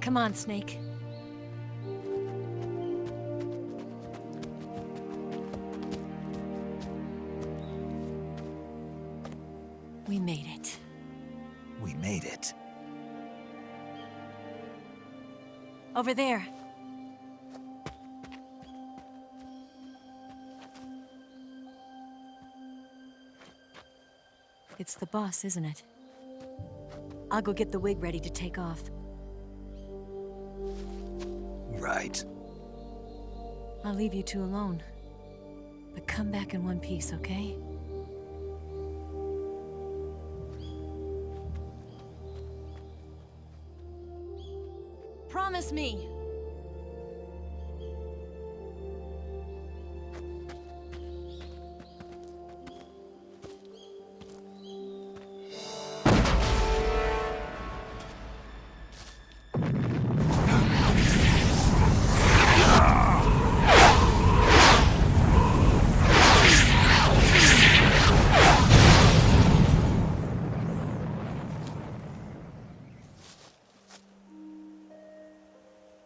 Come on, Snake. We made it. We made it. Over there. It's the boss, isn't it? I'll go get the wig ready to take off. Right. I'll leave you two alone. But come back in one piece, okay? Promise me!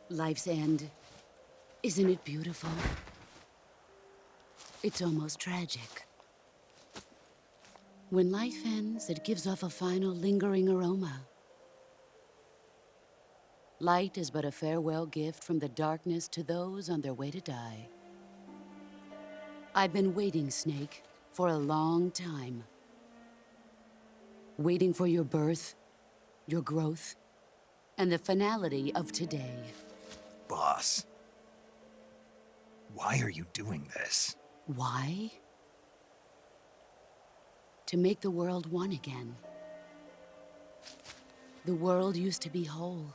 Life's end. Isn't it beautiful? It's almost tragic. When life ends, it gives off a final lingering aroma. Light is but a farewell gift from the darkness to those on their way to die. I've been waiting, Snake, for a long time. Waiting for your birth, your growth, and the finality of today. Boss. Why are you doing this? Why? To make the world one again. The world used to be whole.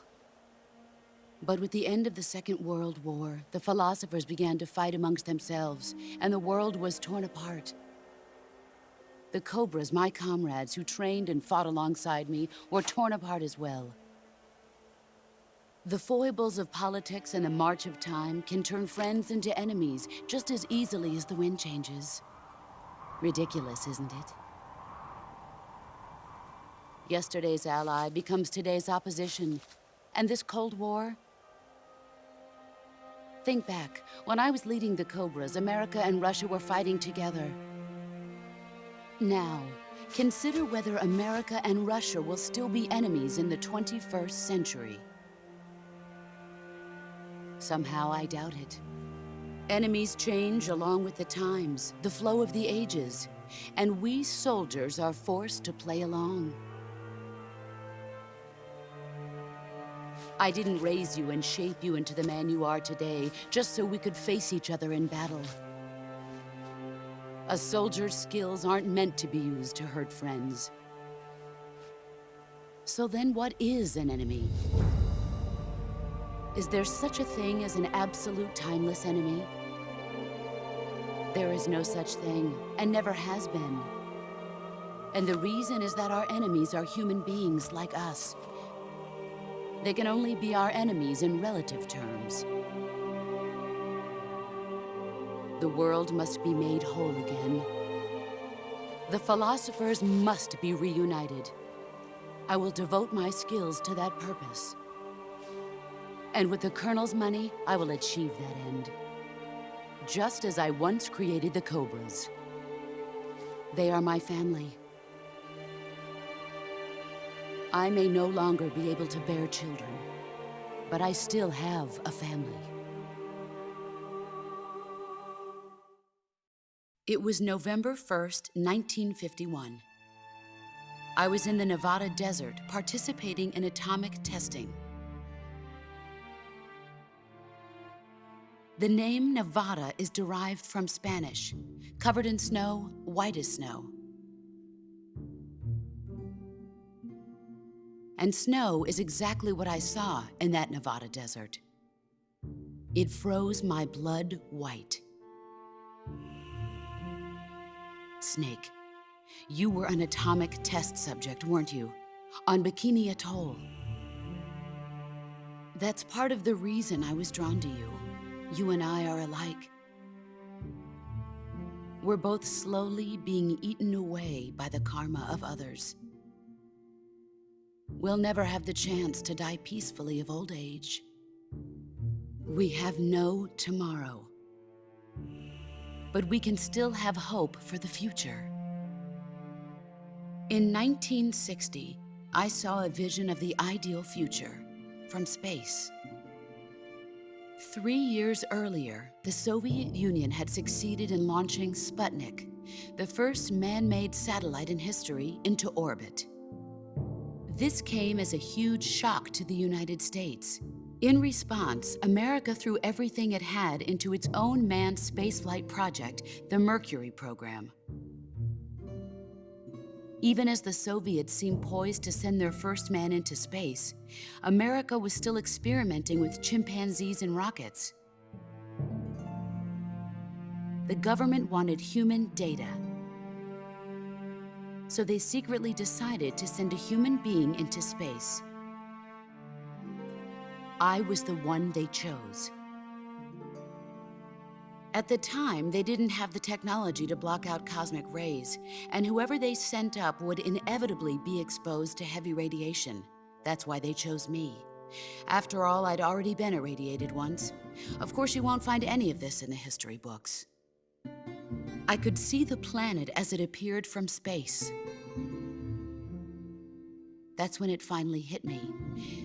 But with the end of the Second World War, the philosophers began to fight amongst themselves, and the world was torn apart. The Cobras, my comrades who trained and fought alongside me, were torn apart as well. The foibles of politics and the march of time can turn friends into enemies just as easily as the wind changes. Ridiculous, isn't it? Yesterday's ally becomes today's opposition. And this Cold War? Think back. When I was leading the Cobras, America and Russia were fighting together. Now, consider whether America and Russia will still be enemies in the 21st century. Somehow I doubt it. Enemies change along with the times, the flow of the ages, and we soldiers are forced to play along. I didn't raise you and shape you into the man you are today just so we could face each other in battle. A soldier's skills aren't meant to be used to hurt friends. So then what is an enemy? Is there such a thing as an absolute timeless enemy? There is no such thing, and never has been. And the reason is that our enemies are human beings like us. They can only be our enemies in relative terms. The world must be made whole again. The philosophers must be reunited. I will devote my skills to that purpose. And with the Colonel's money, I will achieve that end. Just as I once created the Cobras. They are my family. I may no longer be able to bear children, but I still have a family. It was November 1st, 1951. I was in the Nevada desert participating in atomic testing. The name Nevada is derived from Spanish, covered in snow, white as snow. And snow is exactly what I saw in that Nevada desert. It froze my blood white. Snake, you were an atomic test subject, weren't you? On Bikini Atoll. That's part of the reason I was drawn to you. You and I are alike. We're both slowly being eaten away by the karma of others. we'll never have the chance to die peacefully of old age. We have no tomorrow. But we can still have hope for the future. In 1960, I saw a vision of the ideal future from space. 3 years earlier, the Soviet Union had succeeded in launching Sputnik, the first man-made satellite in history, into orbit. This came as a huge shock to the United States. In response, America threw everything it had into its own manned spaceflight project, the Mercury program. Even as the Soviets seemed poised to send their first man into space, America was still experimenting with chimpanzees and rockets. The government wanted human data, so they secretly decided to send a human being into space. I was the one they chose. At the time, they didn't have the technology to block out cosmic rays, and whoever they sent up would inevitably be exposed to heavy radiation. That's why they chose me. After all, I'd already been irradiated once. Of course, you won't find any of this in the history books. I could see the planet as it appeared from space. That's when it finally hit me.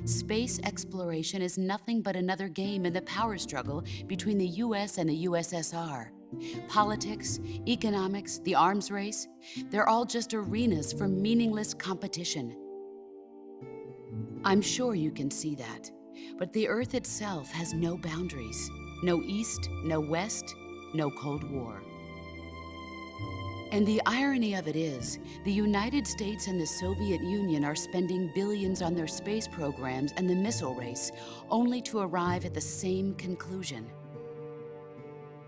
Space exploration is nothing but another game in the power struggle between the US and the USSR. Politics, economics, the arms race, they're all just arenas for meaningless competition. I'm sure you can see that, but the Earth itself has no boundaries. No East, no West, no Cold War. And the irony of it is, the United States and the Soviet Union are spending billions on their space programs and the missile race, only to arrive at the same conclusion.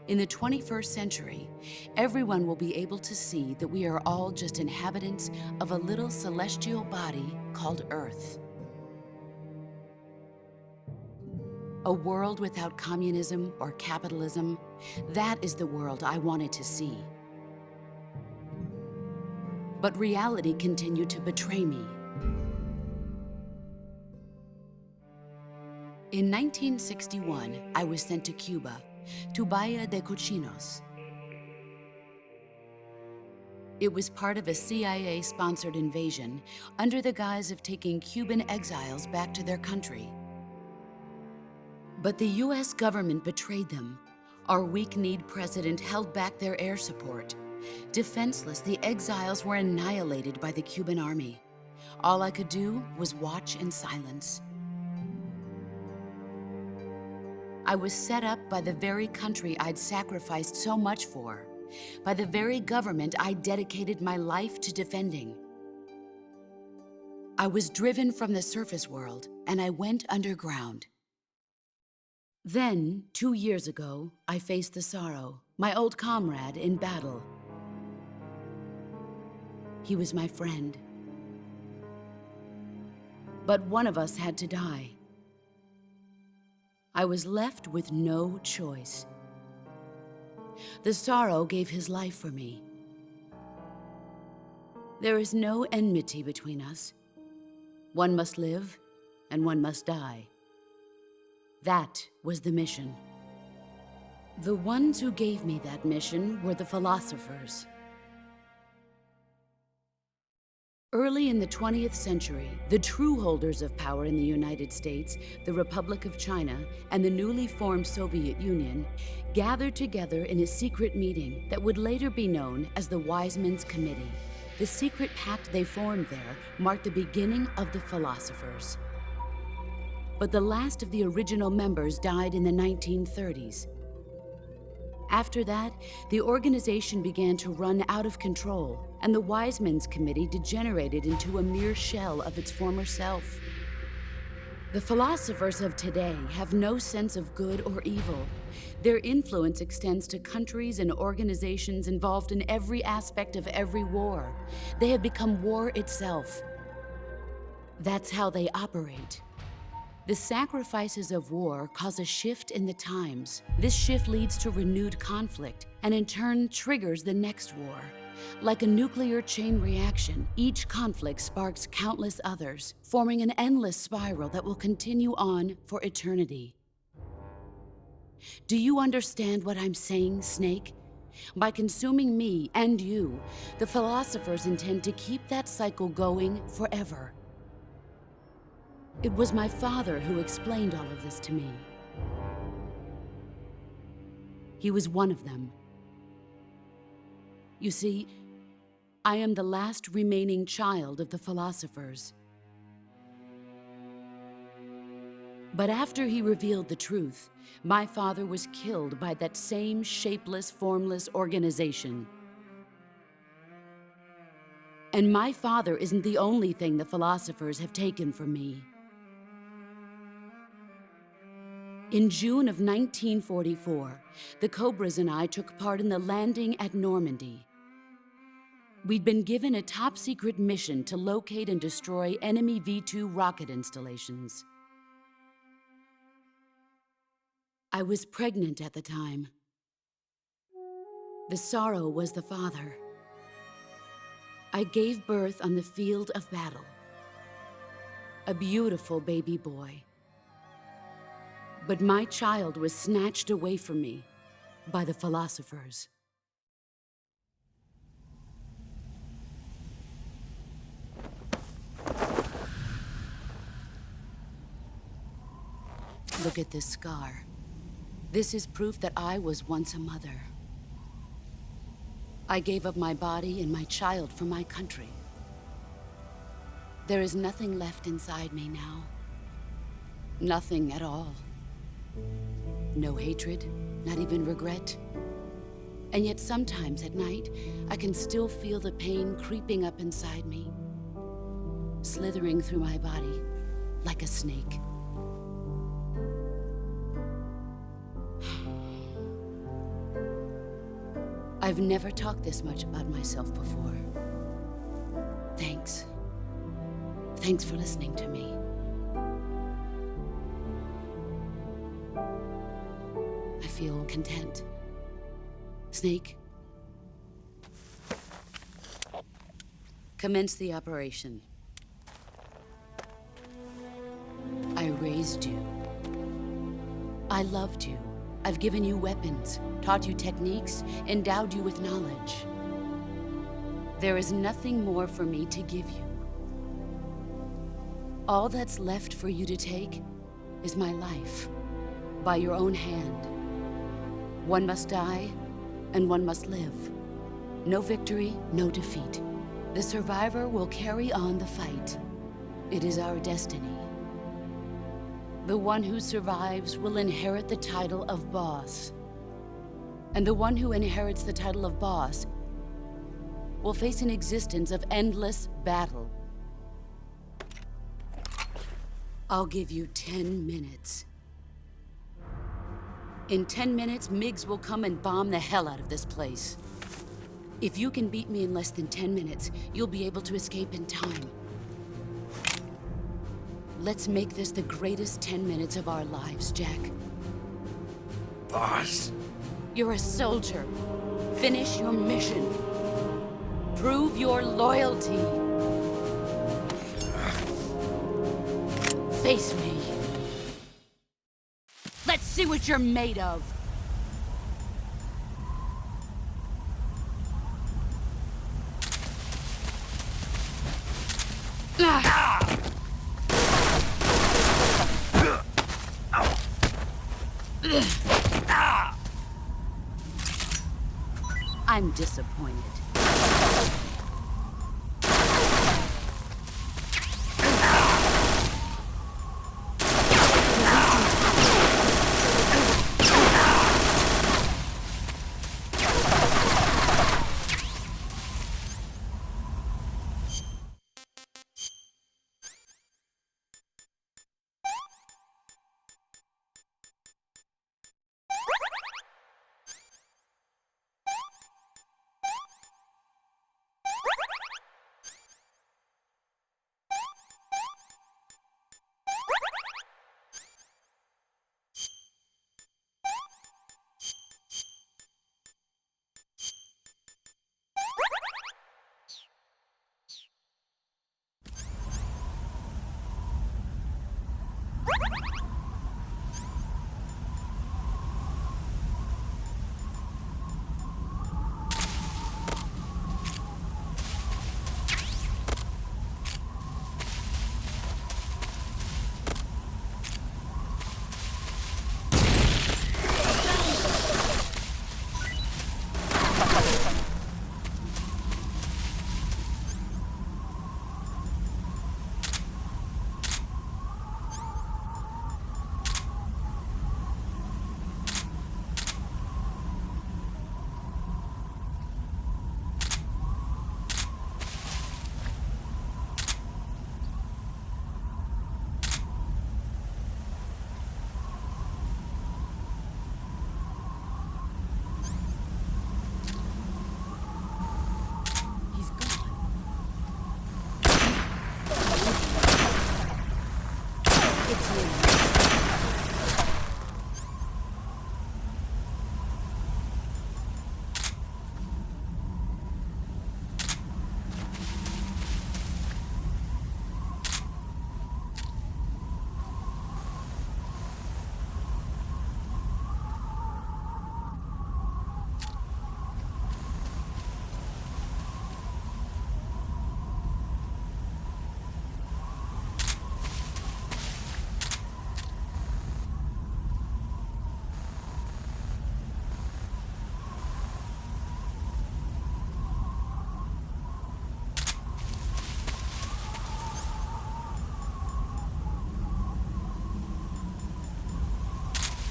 In the 21st century, everyone will be able to see that we are all just inhabitants of a little celestial body called Earth. A world without communism or capitalism, that is the world I wanted to see. But reality continued to betray me. In 1961, I was sent to Cuba, to Bahia de Cochinos. It was part of a CIA-sponsored invasion under the guise of taking Cuban exiles back to their country. But the US government betrayed them. Our weak-kneed president held back their air support. Defenseless, the exiles were annihilated by the Cuban army. All I could do was watch in silence. I was set up by the very country I'd sacrificed so much for, by the very government I dedicated my life to defending. I was driven from the surface world, and I went underground. Then, 2 years ago, I faced the Sorrow, my old comrade in battle. He was my friend. But one of us had to die. I was left with no choice. The Sorrow gave his life for me. There is no enmity between us. One must live, and one must die. That was the mission. The ones who gave me that mission were the philosophers. Early in the 20th century, the true holders of power in the United States, the Republic of China, and the newly formed Soviet Union gathered together in a secret meeting that would later be known as the Wiseman's Committee. The secret pact they formed there marked the beginning of the philosophers. But the last of the original members died in the 1930s. After that, the organization began to run out of control, and the Wiseman's Committee degenerated into a mere shell of its former self. The philosophers of today have no sense of good or evil. Their influence extends to countries and organizations involved in every aspect of every war. They have become war itself. That's how they operate. The sacrifices of war cause a shift in the times. This shift leads to renewed conflict, and in turn triggers the next war. Like a nuclear chain reaction, each conflict sparks countless others, forming an endless spiral that will continue on for eternity. Do you understand what I'm saying, Snake? By consuming me and you, the philosophers intend to keep that cycle going forever. It was my father who explained all of this to me. He was one of them. You see, I am the last remaining child of the philosophers. But after he revealed the truth, my father was killed by that same shapeless, formless organization. And my father isn't the only thing the philosophers have taken from me. In June of 1944, the Cobras and I took part in the landing at Normandy. We'd been given a top-secret mission to locate and destroy enemy V-2 rocket installations. I was pregnant at the time. The sorrow was the father. I gave birth on the field of battle. A beautiful baby boy. But my child was snatched away from me by the philosophers. Look at this scar. This is proof that I was once a mother. I gave up my body and my child for my country. There is nothing left inside me now. Nothing at all. No hatred, not even regret. And yet sometimes at night, I can still feel the pain creeping up inside me, slithering through my body like a snake. I've never talked this much about myself before. Thanks. Thanks for listening to me. I feel content. Snake, commence the operation. I raised you. I loved you. I've given you weapons, taught you techniques, endowed you with knowledge. There is nothing more for me to give you. All that's left for you to take is my life, by your own hand. One must die, and one must live. No victory, no defeat. The survivor will carry on the fight. It is our destiny. The one who survives will inherit the title of boss. And the one who inherits the title of boss will face an existence of endless battle. I'll give you 10 minutes. In 10 minutes, MiGs will come and bomb the hell out of this place. If you can beat me in less than 10 minutes, you'll be able to escape in time. Let's make this the greatest 10 minutes of our lives, Jack. Boss. You're a soldier. Finish your mission. Prove your loyalty. Face me. Let's see what you're made of. I'm disappointed.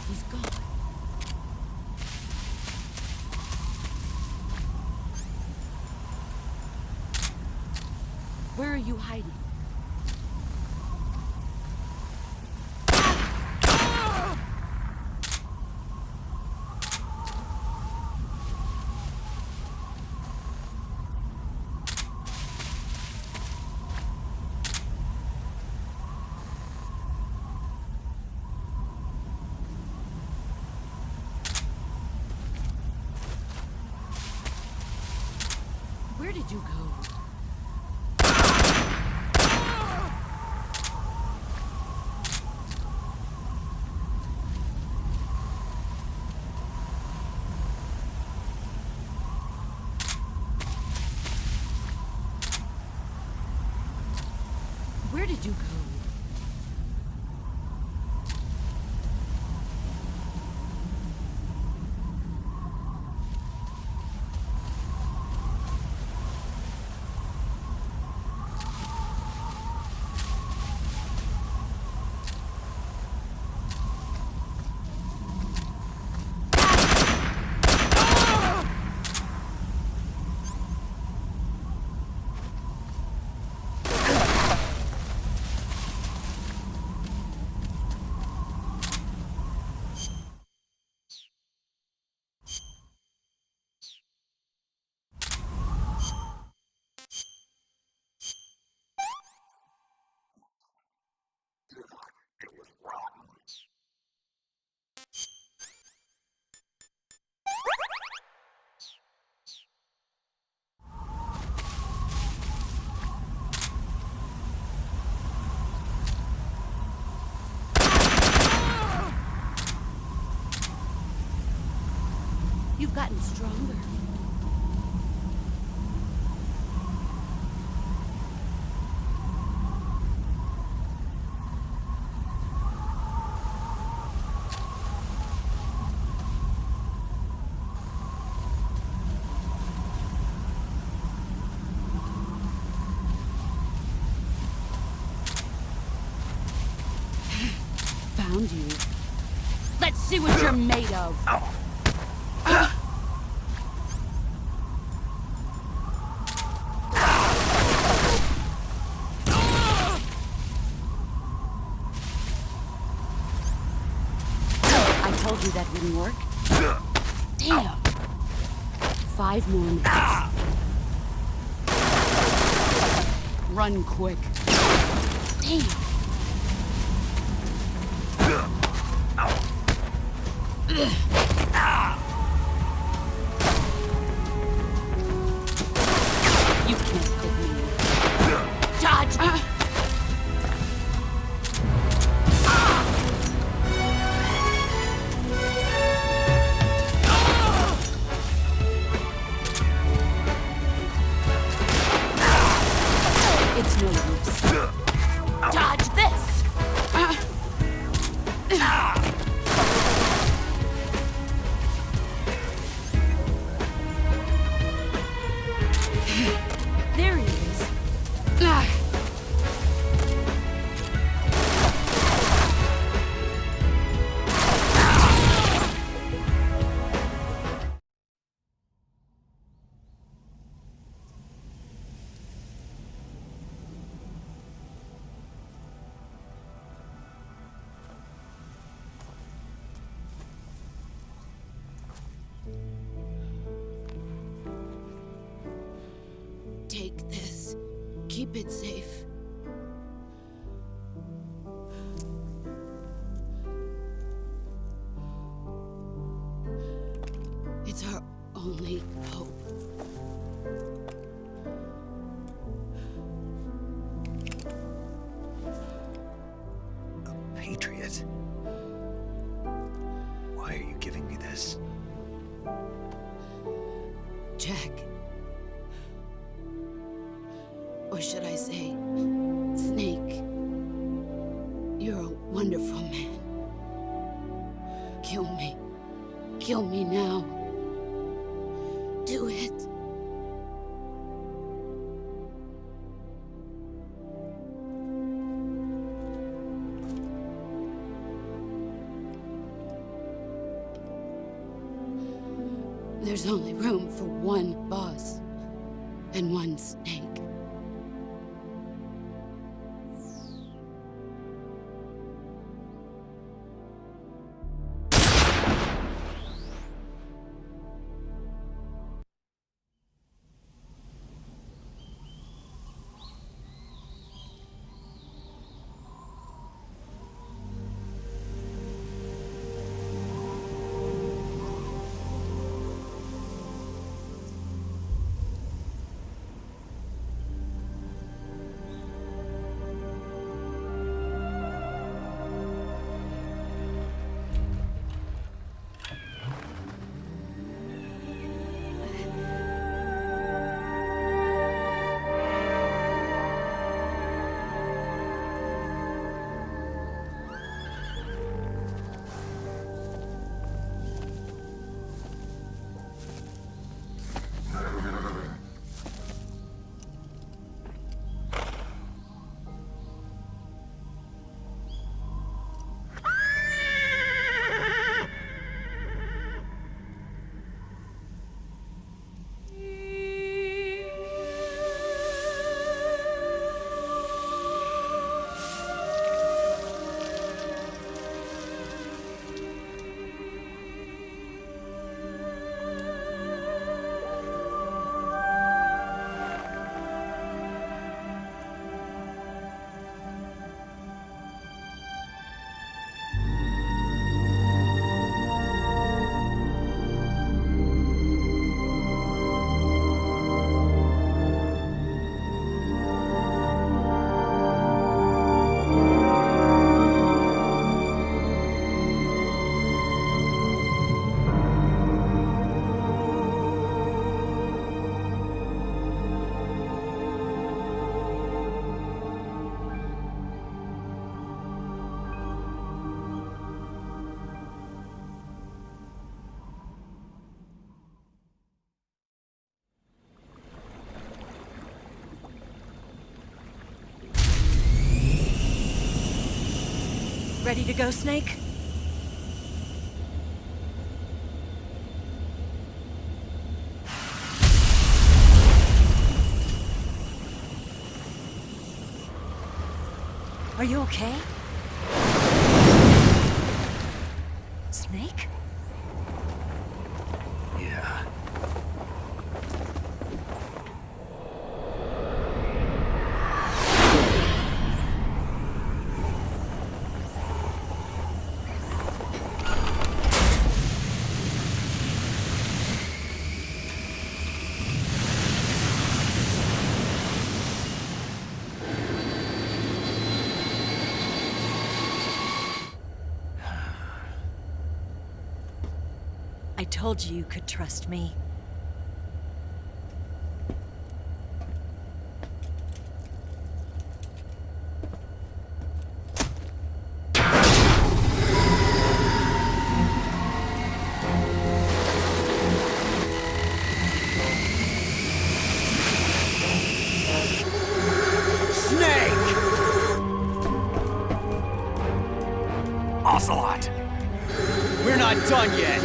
He's gone. Where are you hiding? Where did you go? Where did you go? You've gotten stronger. Found you. Let's see what you're made of. I told you that wouldn't work. Damn. 5 more minutes. Run quick. Damn. You can't hit me. Dodge! It's no use. Dodge this! There he is. Take this. Keep it safe. It's our only hope. A patriot? Why are you giving me this? Jack. Or should I say, Snake. You're a wonderful man. Kill me. Kill me now. Do it. There's only room for one boss and one snake. Ready to go, Snake? Are you okay? Snake? Yeah. I told you you could trust me. Snake! Ocelot! We're not done yet!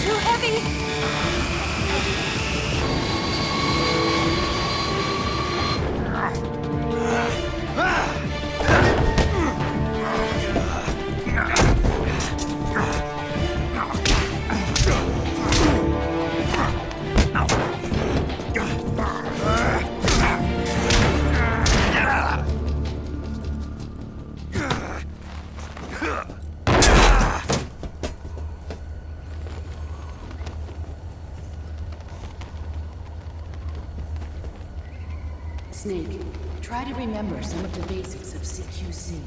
Too heavy! Snake, try to remember some of the basics of CQC.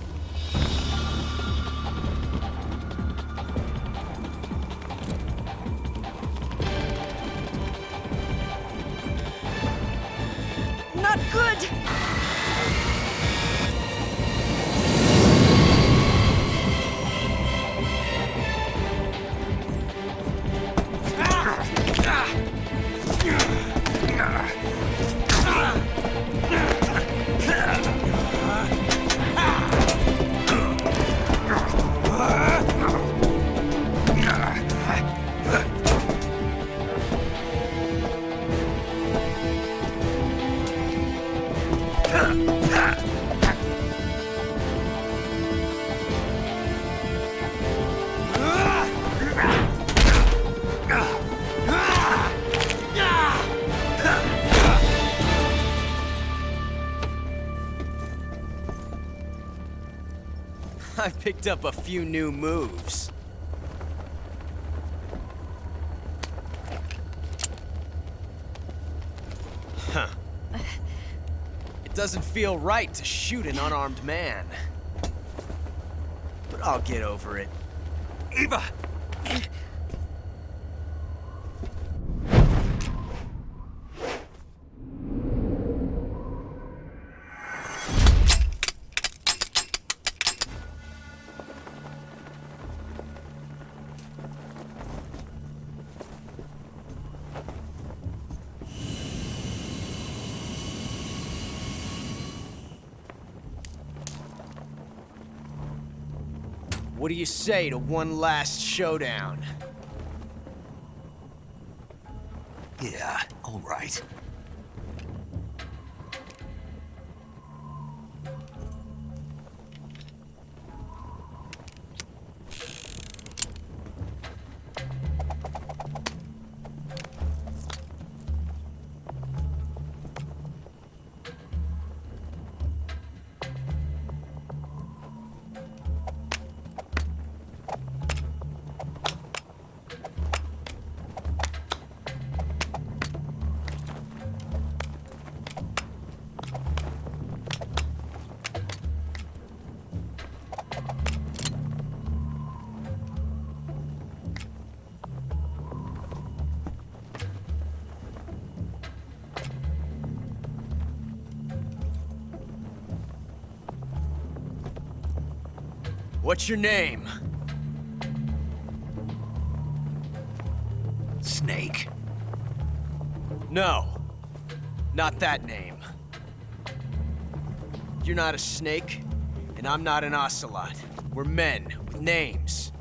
Not good! I picked up a few new moves. Huh. It doesn't feel right to shoot an unarmed man. But I'll get over it. Eva! What do you say to one last showdown? Yeah, all right. What's your name? Snake. No, not that name. You're not a snake, and I'm not an ocelot. We're men with names.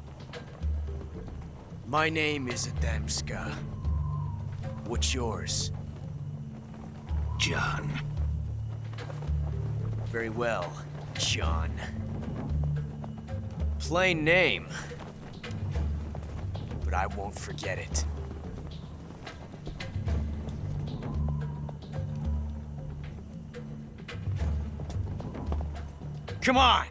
My name is Adamska. What's yours? John. Very well, John. Plain name, but I won't forget it. Come on!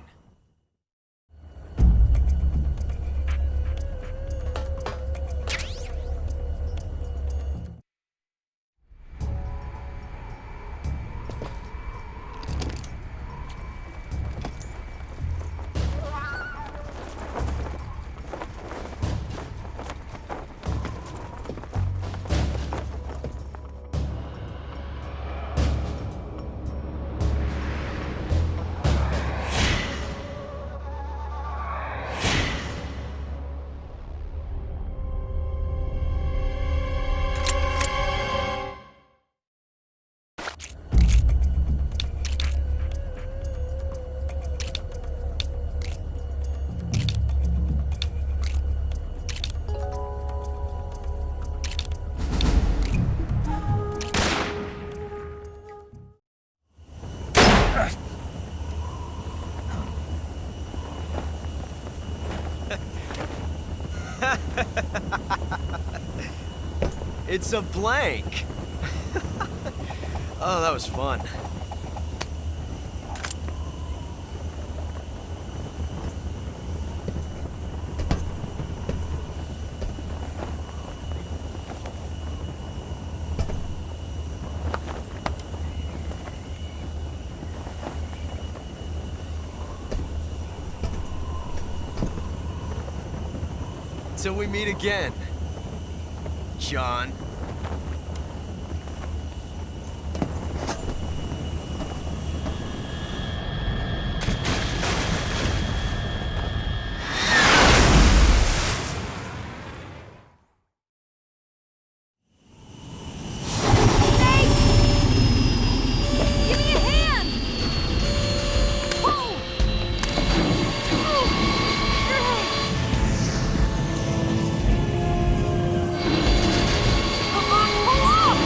It's a blank. Oh, that was fun. Until we meet again, John. Give me a hand! Whoa! Come on, pull up!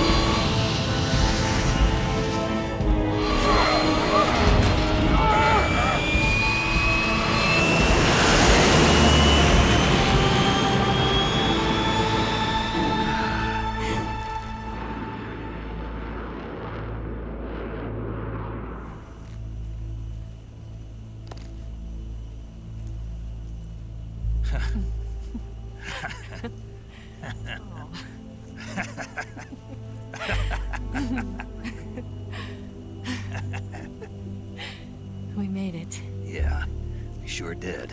We made it. Yeah, we sure did.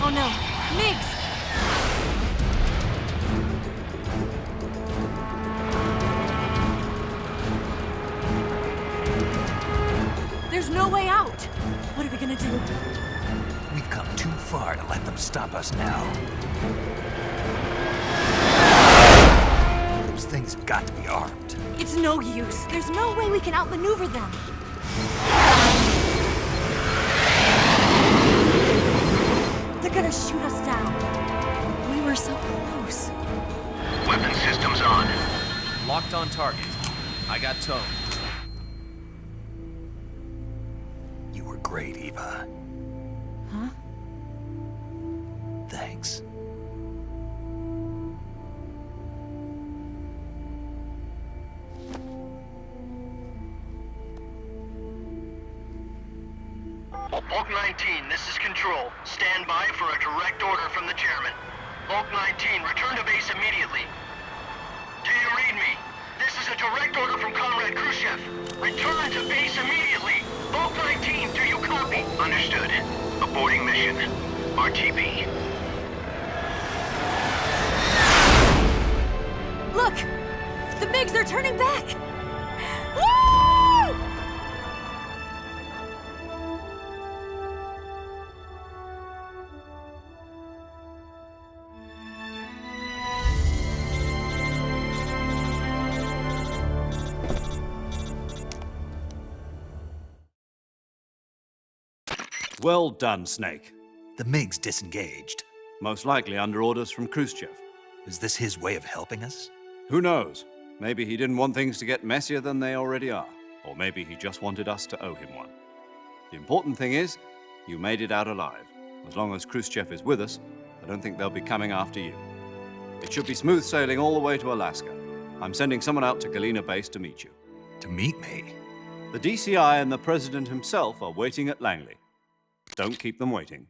Oh no, Migs! There's no way out! What are we gonna do? We've come too far to let them stop us now. Those things have got to be armed. It's no use. There's no way we can outmaneuver them. They're gonna shoot us down. We were so close. Weapon systems on. Locked on target. I got towed. You were great, Eva. Huh? Thanks. Bulk 19, this is Control. Stand by for a direct order from the chairman. Bulk 19, return to base immediately. Do you read me? This is a direct order from Comrade Khrushchev. Return to base immediately. Bulk 19, do you copy? Understood. Aborting mission. RTB. Look! The MiGs are turning back! Woo! Well done, Snake. The MiGs disengaged. Most likely under orders from Khrushchev. Is this his way of helping us? Who knows? Maybe he didn't want things to get messier than they already are. Or maybe he just wanted us to owe him one. The important thing is, you made it out alive. As long as Khrushchev is with us, I don't think they'll be coming after you. It should be smooth sailing all the way to Alaska. I'm sending someone out to Galena Base to meet you. To meet me? The DCI and the President himself are waiting at Langley. Don't keep them waiting.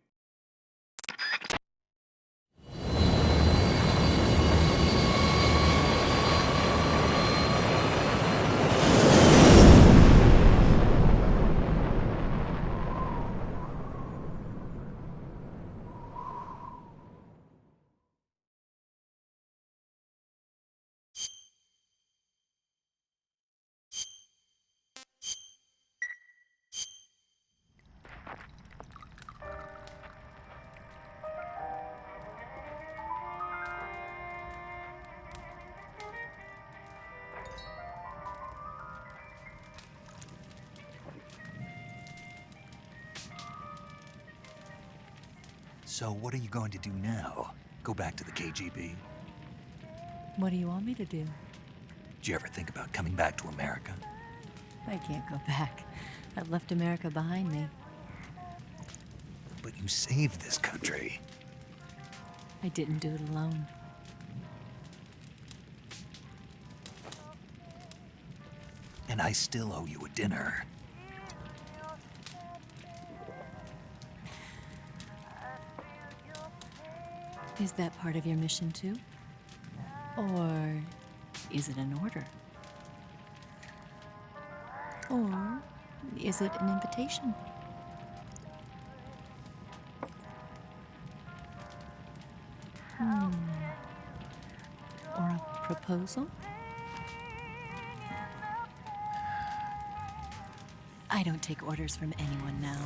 So what are you going to do now? Go back to the KGB? What do you want me to do? Did you ever think about coming back to America? I can't go back. I've left America behind me. But you saved this country. I didn't do it alone. and I still owe you a dinner. Is that part of your mission too? Or is it an order? Or is it an invitation? Or a proposal? I don't take orders from anyone now.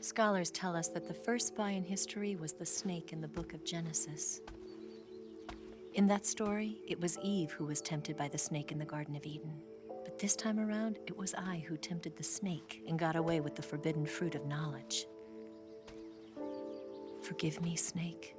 Scholars tell us that the first spy in history was the snake in the book of Genesis. In that story, it was Eve who was tempted by the snake in the Garden of Eden. But this time around, it was I who tempted the snake and got away with the forbidden fruit of knowledge. Forgive me, snake.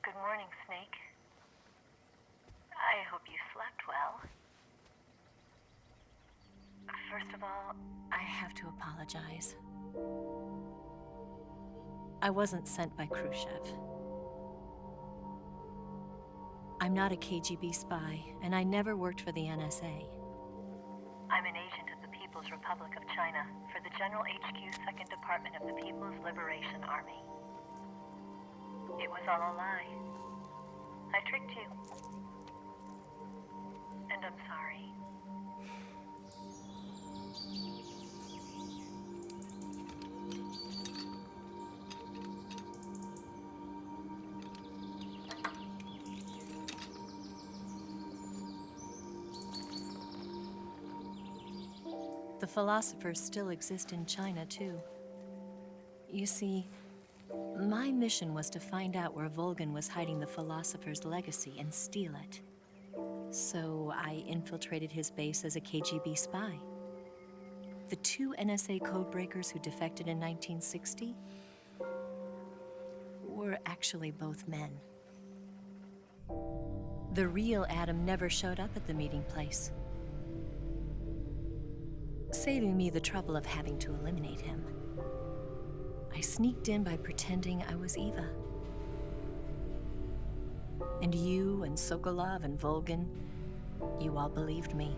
Good morning, Snake. I hope you slept well. First of all, I have to apologize. I wasn't sent by Khrushchev. I'm not a KGB spy, and I never worked for the NSA. I'm an agent of the People's Republic of China for the General HQ 2nd Department of the People's Liberation Army. It was all a lie. I tricked you. And I'm sorry. The philosophers still exist in China, too. You see, my mission was to find out where Volgin was hiding the philosopher's legacy and steal it. So I infiltrated his base as a KGB spy. The two NSA codebreakers who defected in 1960 were actually both men. The real Adam never showed up at the meeting place, saving me the trouble of having to eliminate him. I sneaked in by pretending I was Eva. And you and Sokolov and Volgin, you all believed me.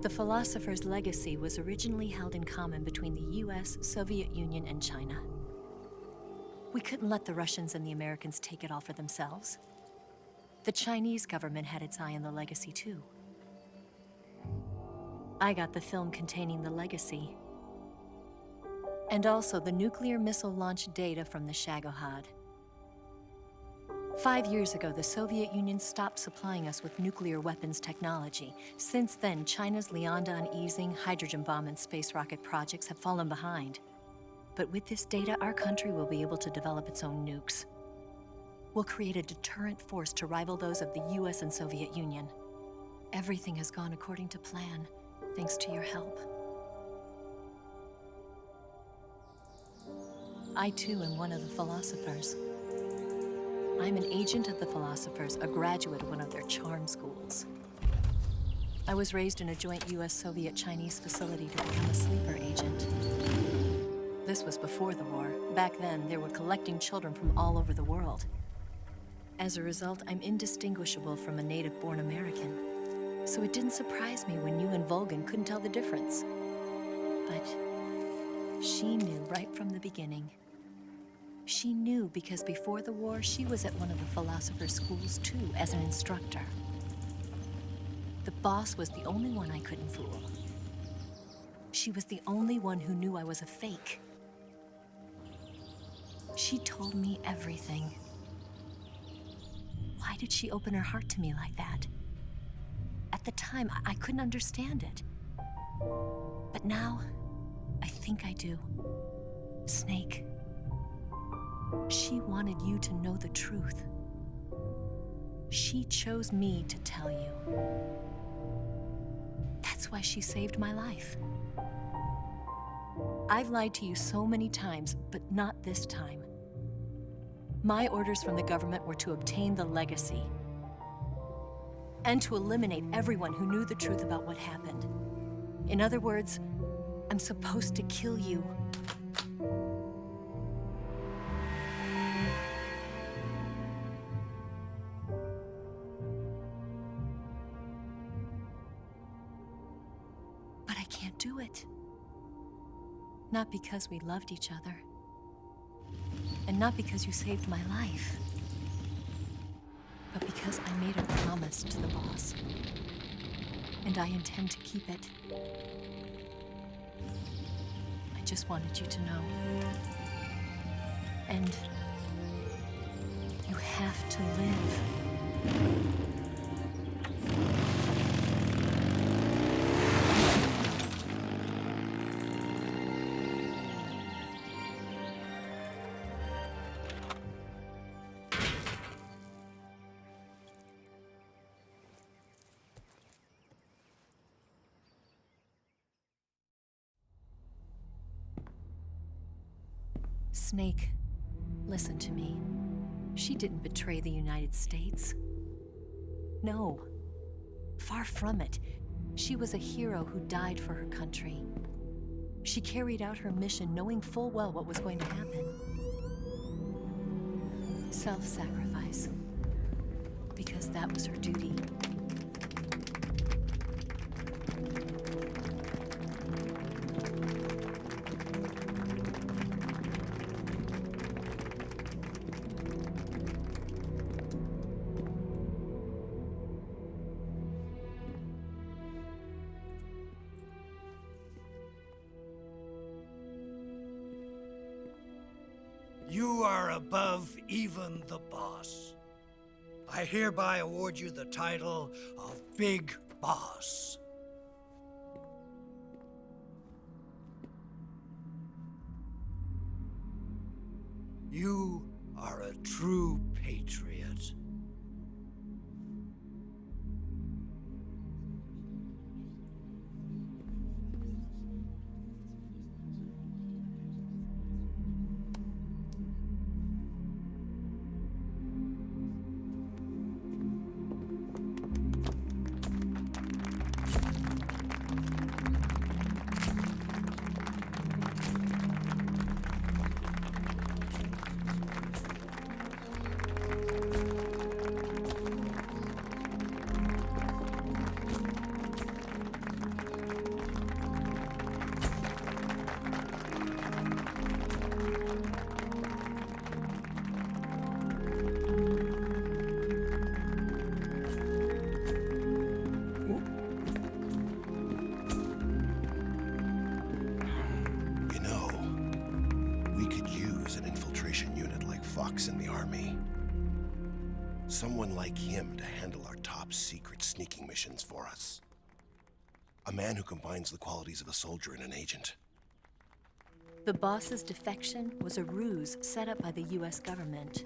The philosopher's legacy was originally held in common between the US, Soviet Union, and China. We couldn't let the Russians and the Americans take it all for themselves. The Chinese government had its eye on the legacy, too. I got the film containing the legacy, and also the nuclear missile launch data from the Shagohod. 5 years ago, the Soviet Union stopped supplying us with nuclear weapons technology. Since then, China's Liaodong Easing, hydrogen bomb, and space rocket projects have fallen behind. But with this data, our country will be able to develop its own nukes. We'll create a deterrent force to rival those of the US and Soviet Union. Everything has gone according to plan, thanks to your help. I too am one of the philosophers. I'm an agent of the philosophers, a graduate of one of their charm schools. I was raised in a joint US-Soviet-Chinese facility to become a sleeper agent. This was before the war. Back then, they were collecting children from all over the world. As a result, I'm indistinguishable from a native-born American. So it didn't surprise me when you and Volgin couldn't tell the difference. But she knew right from the beginning. She knew because before the war, she was at one of the philosopher's schools too, as an instructor. The boss was the only one I couldn't fool. She was the only one who knew I was a fake. She told me everything. Why did she open her heart to me like that? At the time, I couldn't understand it. But now, I think I do. Snake. She wanted you to know the truth. She chose me to tell you. That's why she saved my life. I've lied to you so many times, but not this time. My orders from the government were to obtain the legacy and to eliminate everyone who knew the truth about what happened. In other words, I'm supposed to kill you. But I can't do it. Not because we loved each other. And not because you saved my life. But because I made a promise to the boss. And I intend to keep it. I just wanted you to know. And you have to live. Snake, listen to me. She didn't betray the United States. No, far from it. She was a hero who died for her country. She carried out her mission knowing full well what was going to happen. Self-sacrifice. Because that was her duty. You are above even the boss. I hereby award you the title of Big Boss. You are a true patriot. Alex in the army. Someone like him to handle our top secret sneaking missions for us. A man who combines the qualities of a soldier and an agent. The boss's defection was a ruse set up by the US government.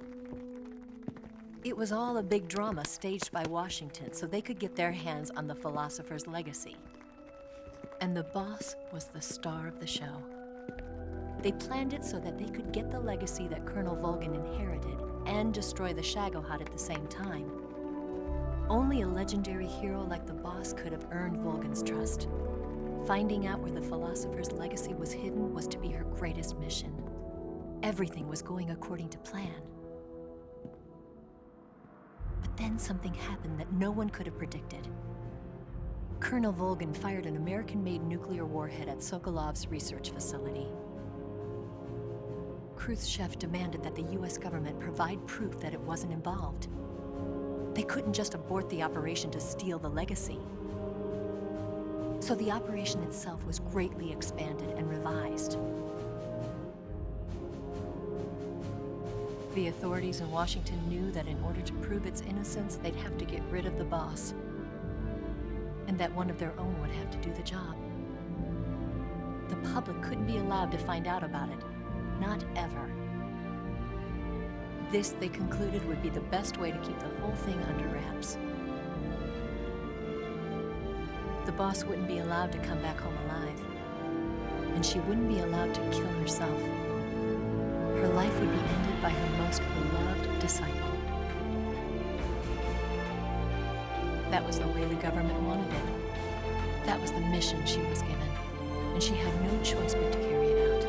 It was all a big drama staged by Washington so they could get their hands on the philosopher's legacy. And the boss was the star of the show. They planned it so that they could get the legacy that Colonel Volgin inherited and destroy the Shagohod at the same time. Only a legendary hero like the boss could have earned Volgin's trust. Finding out where the philosopher's legacy was hidden was to be her greatest mission. Everything was going according to plan. But then something happened that no one could have predicted. Colonel Volgin fired an American-made nuclear warhead at Sokolov's research facility. Khrushchev demanded that the US government provide proof that it wasn't involved. They couldn't just abort the operation to steal the legacy. So the operation itself was greatly expanded and revised. The authorities in Washington knew that in order to prove its innocence, they'd have to get rid of the boss, and that one of their own would have to do the job. The public couldn't be allowed to find out about it, not ever. This, they concluded, would be the best way to keep the whole thing under wraps. The boss wouldn't be allowed to come back home alive, and she wouldn't be allowed to kill herself. Her life would be ended by her most beloved disciple. That was the way the government wanted it. That was the mission she was given, and she had no choice but to carry it out.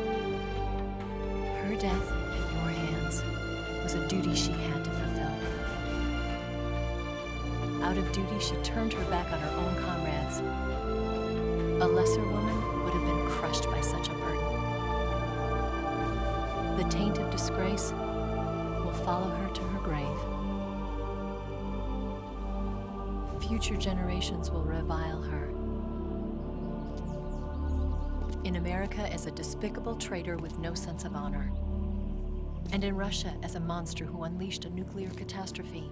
Her death at your hands was a duty she had to fulfill. Out of duty, she turned her back on her own comrades. A lesser woman would have been crushed by such a burden. The taint of disgrace will follow her to her grave. Future generations will revile her. In America as a despicable traitor with no sense of honor. And in Russia as a monster who unleashed a nuclear catastrophe.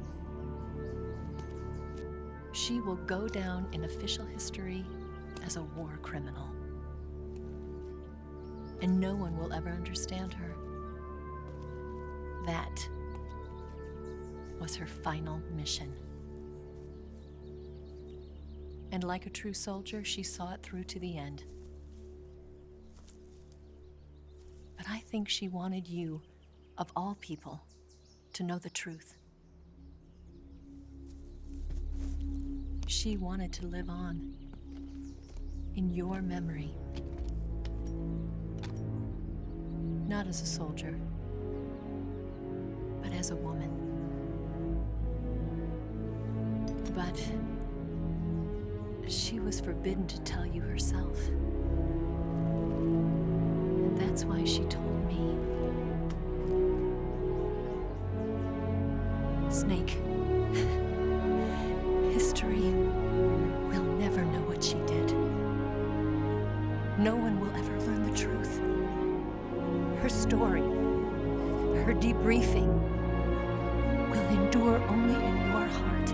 She will go down in official history as a war criminal. And no one will ever understand her. That was her final mission. And like a true soldier, she saw it through to the end. But I think she wanted you, of all people, to know the truth. She wanted to live on in your memory. Not as a soldier, but as a woman. But she was forbidden to tell you herself. And that's why she told me. Snake, history will never know what she did. No one will ever learn the truth. Her story, her debriefing, will endure only in your heart.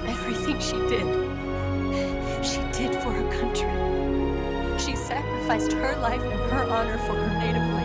Everything she did for her country. She sacrificed her life and her honor for her native land.